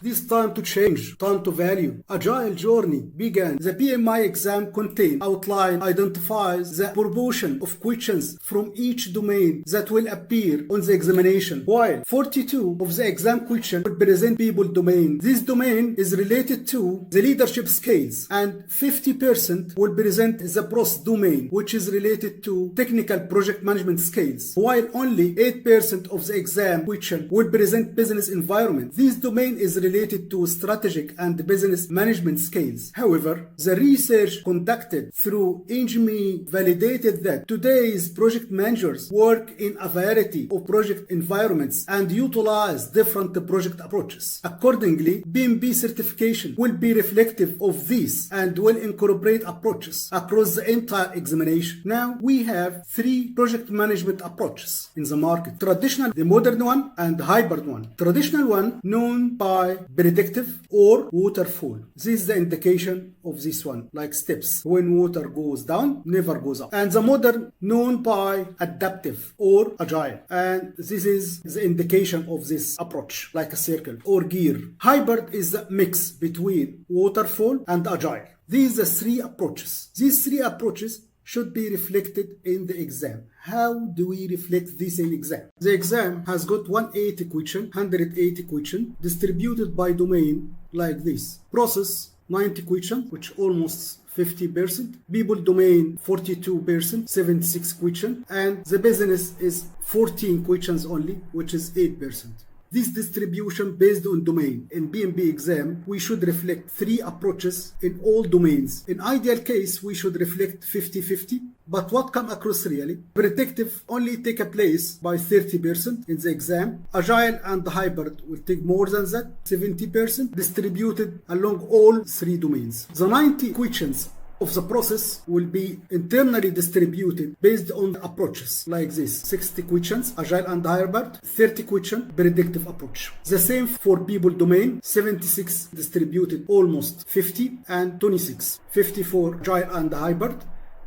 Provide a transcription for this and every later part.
This time to change, time to value. Agile journey began. The PMI exam contains, outline, identifies the proportion of questions from each domain that will appear on the examination. While 42 of the exam questions represent people domain. This domain is related to the leadership skills, and 50% will present the process domain, which is related to technical project management skills. While only 8% of the exam question will present business environment. This domain is related to strategic and business management skills. However, the research conducted through Engine validated that today's project managers work in a variety of project environments and utilize different project approaches. Accordingly, PMP certification will be reflective of this and will incorporate approaches across the entire examination. Now, we have 3 project management approaches in the market: traditional, the modern one, and hybrid one. Traditional one, known by predictive or waterfall. This is the indication of this one, like steps. When water goes down, never goes up. And the modern, known by adaptive or agile. And this is the indication of this approach, like a circle or gear. Hybrid is the mix between waterfall and agile. These are 3 approaches. These 3 approaches should be reflected in the exam. How do we reflect this in exam? The exam has got 180 question, distributed by domain like this. Process, 90 question, which almost 50%. People domain, 42%, 76 question. And the business is 14 questions only, which is 8%. This distribution based on domain. In PMP exam, we should reflect 3 approaches in all domains. In ideal case, we should reflect 50-50. But what come across really? Predictive only take a place by 30% in the exam. Agile and hybrid will take more than that, 70%, distributed along all 3 domains. The 90 questions of the process will be internally distributed based on approaches like this: 60 questions agile and hybrid, 30 question predictive approach. The same for people domain, 76 distributed almost 50, and 26 54 agile and hybrid,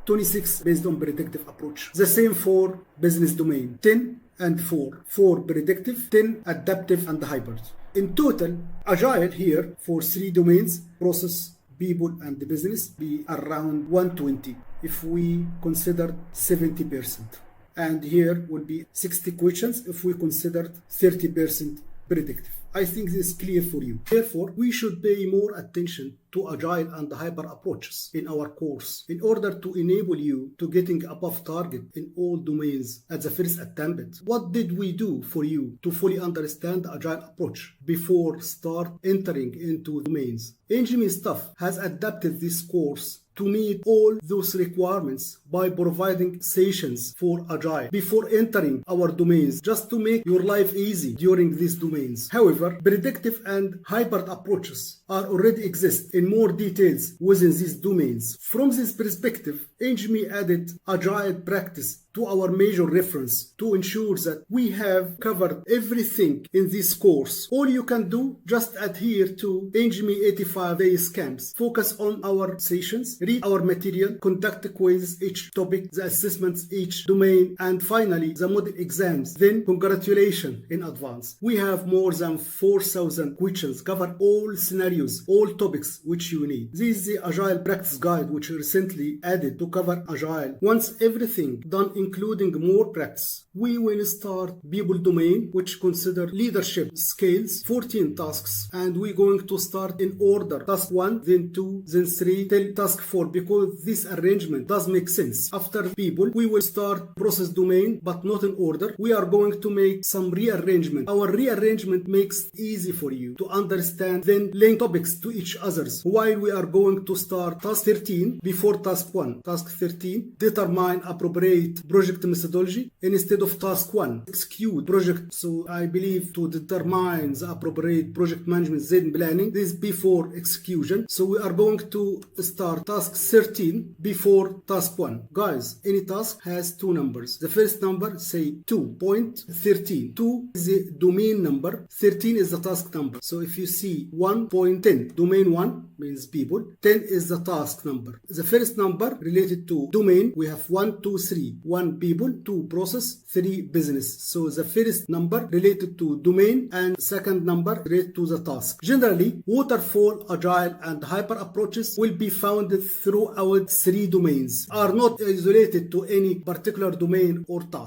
26 based on predictive approach. The same for business domain, 10 and 4 predictive, 10 adaptive and hybrid. In total, agile here for 3 domains, process, people and the business, be around 120 if we consider 70%. And here will be 60 questions if we consider 30% predictive. I think this is clear for you. Therefore, we should pay more attention to agile and hyper approaches in our course in order to enable you to getting above target in all domains at the first attempt. What did we do for you to fully understand the agile approach before start entering into domains? Engineering staff has adapted this course to meet all those requirements by providing sessions for agile before entering our domains, just to make your life easy during these domains. However, predictive and hybrid approaches are already exist in more details within these domains. From this perspective, Engineering added agile practice to our major reference to ensure that we have covered everything in this course. All you can do, just adhere to Engineering 85 days camps. Focus on our sessions, read our material, conduct the quizzes, each topic, the assessments, each domain, and finally the model exams. Then congratulations in advance. We have more than 4,000 questions, cover all scenarios, all topics which you need. This is the Agile Practice Guide which recently added to cover Agile. Once everything done, including more practice, we will start people domain, which consider leadership skills, 14 tasks, and we're going to start in order: task 1, then 2, then 3, till task 4, because this arrangement does make sense. After people, we will start process domain, but not in order. We are going to make some rearrangement. Our rearrangement makes it easy for you to understand, then link topics to each others. While we are going to start task 13 before task 1. Task 13, determine appropriate project methodology instead of task 1. Execute project. So I believe to determine the appropriate project management, then planning. This is before execution. So we are going to start task 13 before task 1. Guys, any task has 2 numbers. The first number, say 2.13. 2 is the domain number. 13 is the task number. So if you see 1.10, domain 1 means people. 10 is the task number. The first number related related to domain, we have 1, 2, 3. 1 people, 2 process, 3 business. So the first number related to domain and second number related to the task. Generally, waterfall, agile, and hyper approaches will be found throughout 3 domains, are not isolated to any particular domain or task.